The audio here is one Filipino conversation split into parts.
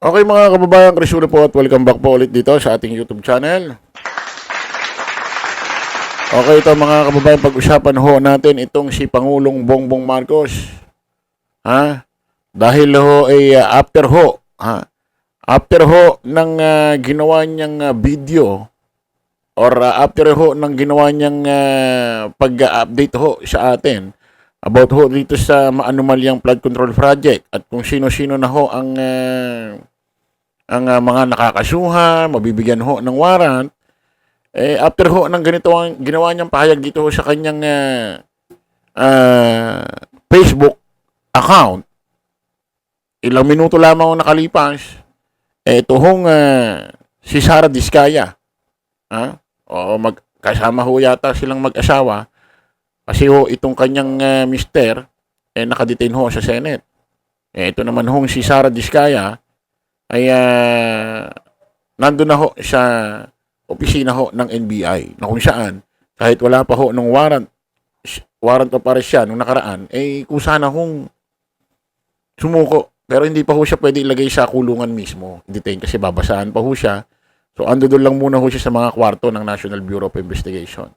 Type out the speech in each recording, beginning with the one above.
Okay mga kababayan, Krisulo po at welcome back po ulit dito sa ating YouTube channel. Okay, ito mga kababayan, pag-usapan ho natin itong si Pangulong Bongbong Marcos. Ha? Dahil ho ay after ho ng ginawa niyang video or after ho ng ginawa niyang pag-update ho sa atin about ho dito sa maanumalyang flood control project at kung sino-sino na ho ang mga nakakasuhan, mabibigyan ho ng warrant, after ho ng ganito ang ginawa niyang pahayag dito ho sa kanyang Facebook account, ilang minuto lamang ang nakalipas, ito hong si Sara Diskaya, o magkasama ho yata silang mag-asawa, kasi ho itong kanyang mister, nakadetain ho sa Senate. Ito naman hong si Sara Diskaya, ay nandun na ho sa opisina ho ng NBI na kung saan kahit wala pa ho ng warrant of arrest siya nung nakaraan, kusa na hong sumuko. Pero hindi pa ho siya pwede ilagay sa kulungan mismo, detain, kasi babasaan pa ho siya. So ando doon lang muna ho siya sa mga kwarto ng National Bureau of Investigation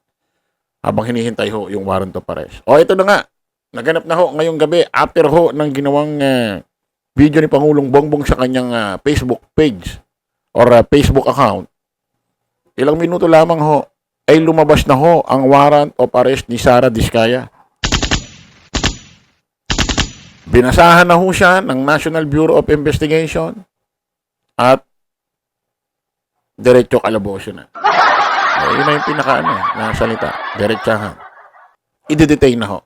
habang hinihintay ho yung warrant of arrest. Ito na nga, naganap na ho ngayong gabi after ho ng ginawang video ni Pangulong Bongbong sa kanyang Facebook page or Facebook account. Ilang minuto lamang ho ay lumabas na ho ang warrant of arrest ni Sara Diskaya. Binasahan na ho siya ng National Bureau of Investigation at diretso kalaboso na. Yun na yung na salita. Diretsahan. I-detain na ho.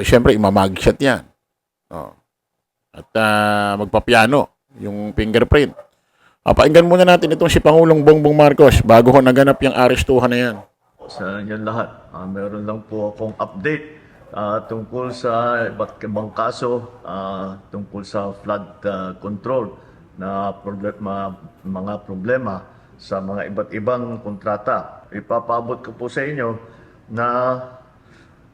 Siyempre, imamagshot yan. At magpapiano yung fingerprint. Pakinggan muna natin itong si Pangulong Bongbong Marcos bago ho naganap yung arestuhan na yan. Sa inyo lahat, meron lang po akong update tungkol sa iba't ibang kaso tungkol sa flood control na mga problema sa mga iba't ibang kontrata. Ipapaabot ko po sa inyo na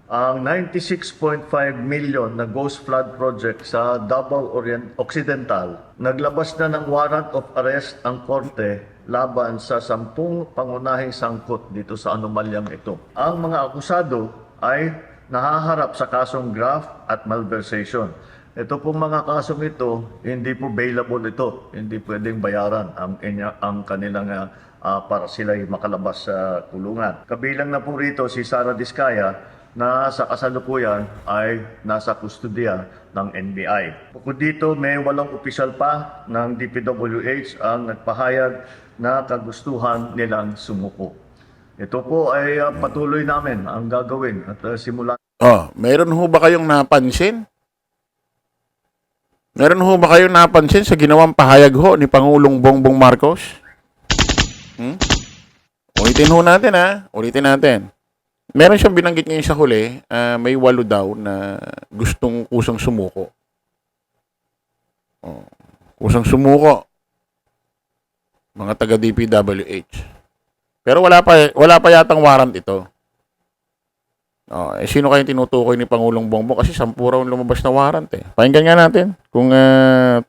ang 96.5 million na Ghost Flood Project sa Davao Occidental, naglabas na ng warrant of arrest ang korte laban sa 10 pangunahing sangkot dito sa anomalyang ito. Ang mga akusado ay nahaharap sa kasong graft at malversation. Ito pong mga kasong ito, hindi po bailable ito. Hindi pwedeng bayaran ang kanilang para sila'y makalabas sa kulungan. Kabilang na po rito si Sara Diskaya, na sa kasalukuyan ay nasa kustodiya ng NBI. Bukod dito, may 8 opisyal pa ng DPWH ang nagpahayag na kagustuhan nilang sumuko. Ito po ay patuloy namin ang gagawin at simula. Meron ho ba kayong napansin? Meron ho ba kayong napansin sa ginawang pahayag ho ni Pangulong Bongbong Marcos? Ulitin ho natin ulitin natin. Meron siyang binanggit ngayon sa huli, may 8 daw na gustong kusang sumuko. Kusang sumuko. Mga taga DPWH. Pero wala pa yatang warrant ito. Sino kayong tinutukoy ni Pangulong Bongbong? Kasi 10 raw lumabas na warrant Pakinggan nga natin kung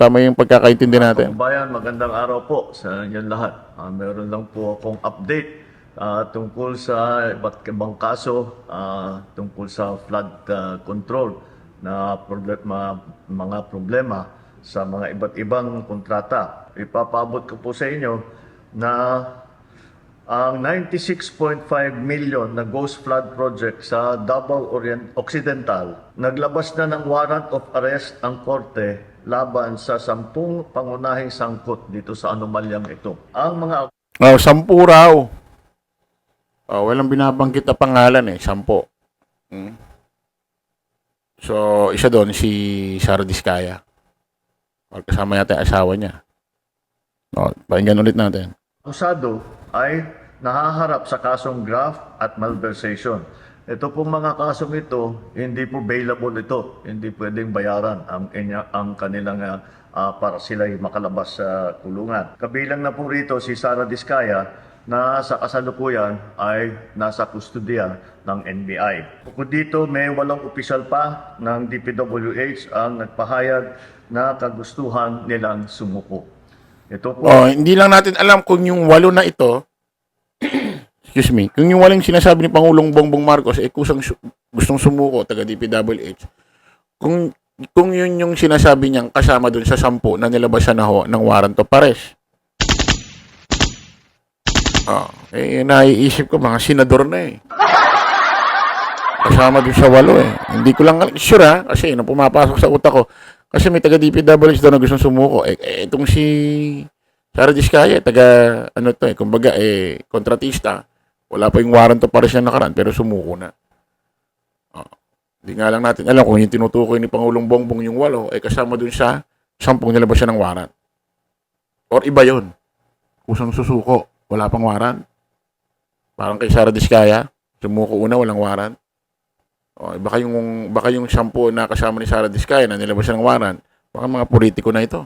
tama yung pagkakaintindi natin. Kabayan, magandang araw po sa inyo lahat. Meron lang po akong update tungkol sa iba't ibang kaso tungkol sa flood control na mga problema sa mga iba't ibang kontrata. Ipapaabot ko po sa inyo na ang 96.5 million na Ghost Flood Project sa Davao Occidental, naglabas na ng warrant of arrest ang korte laban sa 10 pangunahing sangkot dito sa anomalyang ito. Ang mga 10 raw. Walang binabanggit na pangalan 10. So, isa doon si Sara Diskaya. Kasama yata yung asawa niya. Pakinggan ulit natin. Akusado ay nahaharap sa kasong graft at malversation. Ito pong mga kasong ito, hindi po bailable ito. Hindi pwedeng bayaran ang kanilang para sila'y makalabas sa kulungan. Kabilang na po rito si Sara Diskaya, na sa kasalukuyan ay nasa kustodiya ng NBI. Bukod dito, may 8 opisyal pa ng DPWH ang nagpahayag na kagustuhan nilang sumuko. Ito po Oh, hindi lang natin alam kung yung 8 na ito, excuse me, kung yung 8 sinasabi ni Pangulong Bongbong Marcos, kusang gustong sumuko, taga DPWH, kung yun yung sinasabi niyang kasama dun sa 10 na nilabasan na ho ng warrant of arrest. Naiisip ko, mga senador na eh. Kasama dun sa 8 eh. Hindi ko lang sure kasi nung pumapasok sa utak ko, kasi may taga DPWH daw na gustong sumuko. Itong si Sara Diskaya, taga kumbaga kontratista. Wala pa yung warrant of arrest na nakaraan, pero sumuko na. Hindi nga lang natin alam kung yung tinutukoy ni Pangulong Bongbong yung 8, kasama dun sa 10 nilabas siya ng warrant. Or iba yun. Kusang susuko, wala pang warrant. Parang kay Sara Diskaya, sumuko una, walang warrant. Baka yung 10 na kasama ni Sara Diskaya na nilabas siya ng warrant, baka mga politiko na ito.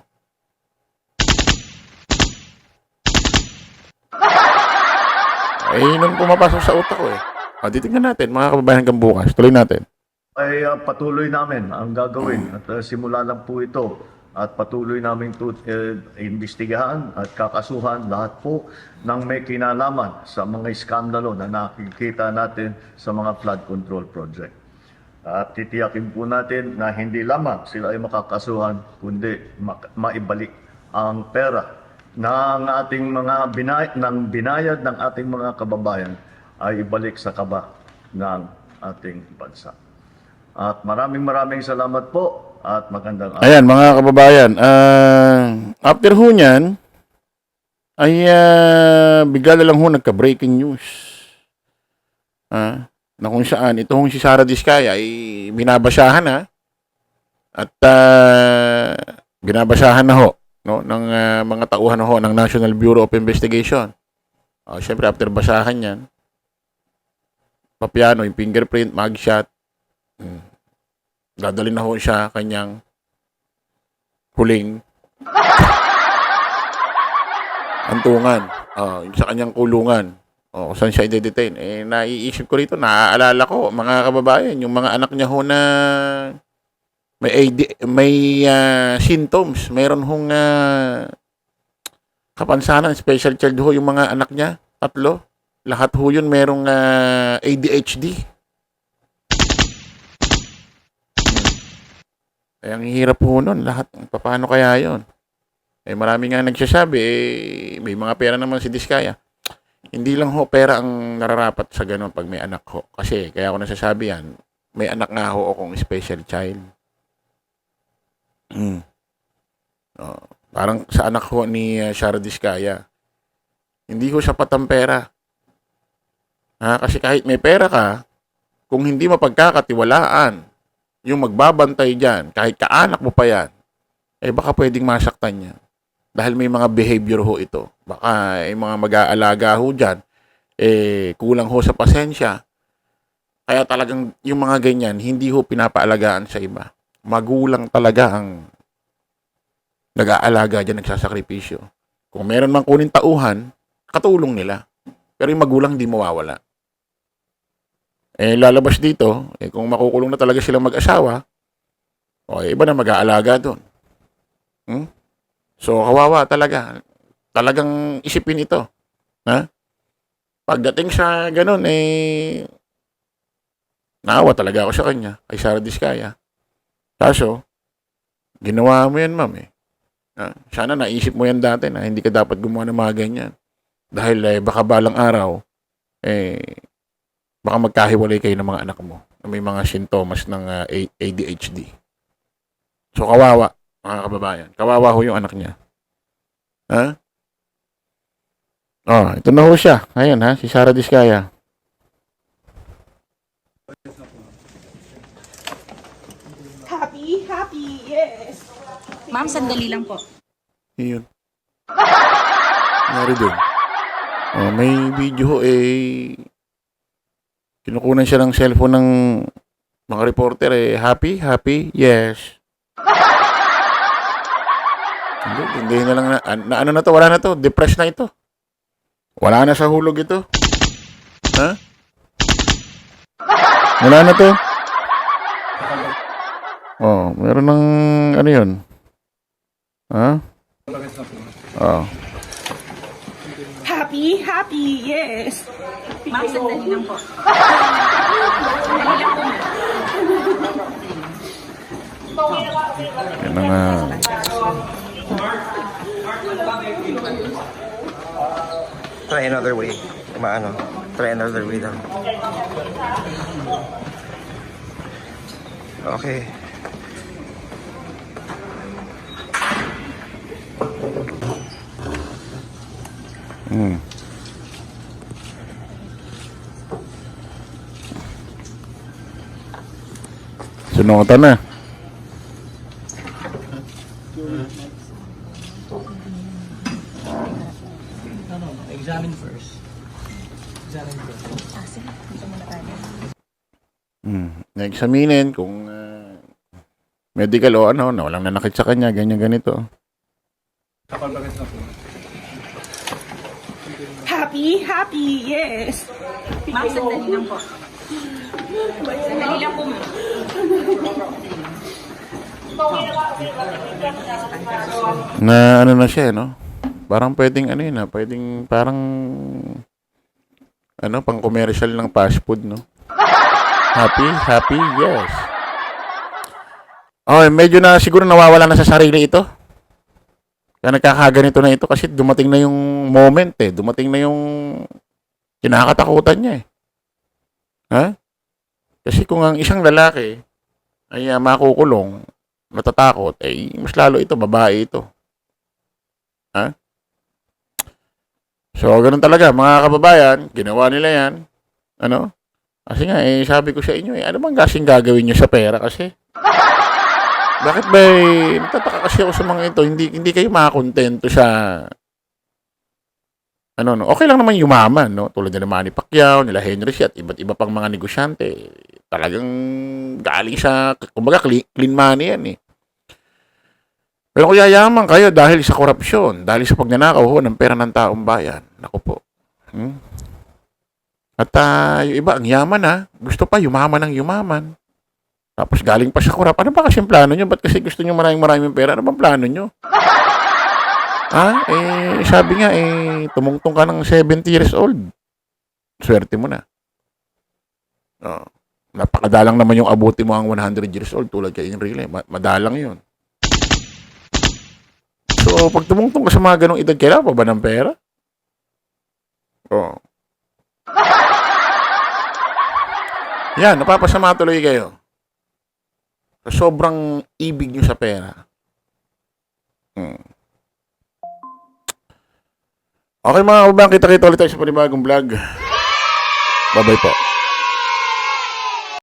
Nung pumapasok sa utak ko titignan natin, mga kababayan, hanggang bukas. Tuloy natin. ay patuloy namin ang gagawin at simula lang po ito at patuloy namin imbestigahan at kakasuhan lahat po ng may kinalaman sa mga iskandalo na nakikita natin sa mga flood control project. At titiyakin po natin na hindi lamang sila ay makakasuhan kundi maibalik ang pera ng ating mga binayad ng ating mga kababayan ay ibalik sa kaba ng ating bansa. At maraming salamat po at magandang araw. Ayan, mga kababayan, after ho niyan, ay bigla na lang ho nagka-breaking news. Na kung saan, itong si Sara Diskaya ay binabasahan at binabasahan na ho ng mga tauhan ho ng National Bureau of Investigation. Siyempre, after basahan yan, papiano, yung fingerprint, mugshot, dadalhin na ho siya kanyang huling antungan. Sa kanyang kulungan. Saan siya i-detain. Naiisip ko rito, naaalala ko, mga kababayan, yung mga anak niya ho na may symptoms. Meron hong kapansanan, special child ho yung mga anak niya, 3. Lahat ho yun merong ADHD. Ang hirap po nun, lahat. Paano kaya yun? Marami nga nagsasabi, may mga pera naman si Diskaya. Hindi lang ho pera ang nararapat sa ganun pag may anak ho. Kasi, kaya ako nasasabi yan, may anak nga ho akong special child. Parang sa anak ho ni Sara Diskaya, hindi ho sapat ang pera. Kasi kahit may pera ka, kung hindi mapagkakatiwalaan, yung magbabantay dyan, kahit kaanak mo pa yan, baka pwedeng masaktan niya. Dahil may mga behavior ho ito. Baka mga mag-aalaga ho dyan, kulang ho sa pasensya. Kaya talagang yung mga ganyan, hindi ho pinapaalagaan sa iba. Magulang talaga ang nag-aalaga dyan, nagsasakripisyo. Kung meron mang kunin tauhan, katulong nila. Pero yung magulang hindi mawawala. Lalabas dito, kung makukulong na talaga silang mag-asawa, iba na mag-aalaga doon. So, kawawa talaga. Talagang isipin ito. Pagdating sa ganun, naawa talaga ako sa kanya, kay Sara Diskaya. Kaso, ginawa mo yan, ma'am. Sana naisip mo yan dati na hindi ka dapat gumawa ng mga ganyan. Dahil baka balang araw, baka magkahiwalay kayo ng mga anak mo na may mga sintomas ng ADHD. So, kawawa, mga kababayan. Kawawa ho yung anak niya. Ito na ho siya. Ayan, si Sara Diskaya. Happy, yes. Ma'am, sandali lang po. Yun. Nari doon. May video ho kinukunan siya ng cellphone ng mga reporter happy, yes. Hindi na lang ano na to, wala na to, depressed na ito. Wala na sa hulog ito. Ha? Wala na to. Oh, meron ng ano yun? Ha? Oh. Happy, happy, yes. Ma'am, sandali lang po. Sandali lang po, ma'am. Yan na nga. Try another way. Maano? Try another way lang. Okay. Hmm. Sinuotan na. Examine first. Examine first. Na-examinin kung medical o ano, na walang nanakit sa kanya, ganyan ganito. Kapalbagat na po. Happy, happy, yes. Ma'am, sandali lang po. Sandali lang po, ma'am. Na ano na siya, no? Parang pwedeng ano yun, pwedeng parang ano, pang commercial ng fast food, no? Happy, happy, yes. Oh, medyo na siguro nawawala na sa sarili ito. Kaya nagkakaganito na ito kasi dumating na yung moment eh. Dumating na yung kinakatakutan niya eh. Ha? Kasi kung ang isang lalaki ay makukulong, natatakot, eh mas lalo ito, babae ito. Ha? So, ganun talaga, mga kababayan, ginawa nila yan. Ano? Kasi nga, sabi ko sa inyo, ano bang kasing gagawin nyo sa pera kasi? Bakit ba, natataka kasi ako sa mga ito, hindi kayo makakontento sa, ano, no? Okay lang naman yumaman, no? Tulad nila Manny Pacquiao, nila Henry C. at iba't iba pang mga negosyante. Talagang galing sa, kumbaga, clean money yan eh. Pero kung yayaman kayo dahil sa korupsyon, dahil sa pagnanakaw ng pera ng taong bayan, naku po. At yung iba, ang yaman gusto pa yumaman ng yumaman. Tapos galing pa sa korap. Ano ba kasing plano nyo? Ba't kasi gusto nyo maraming pera? Ano bang plano nyo? Sabi nga, tumungtong ka ng 70 years old. Swerte mo na. Napakadalang naman yung abuti mo ang 100 years old tulad kay Enrile. Madalang yun. So, pag tumungtong ka sa mga ganong edad, kailangan pa ba ng pera? Yan, napapasama tuloy kayo. Sobrang ibig nyo sa pera. Okay mga kababang, kita-kita ulit tayo sa panibagong vlog. Bye-bye po.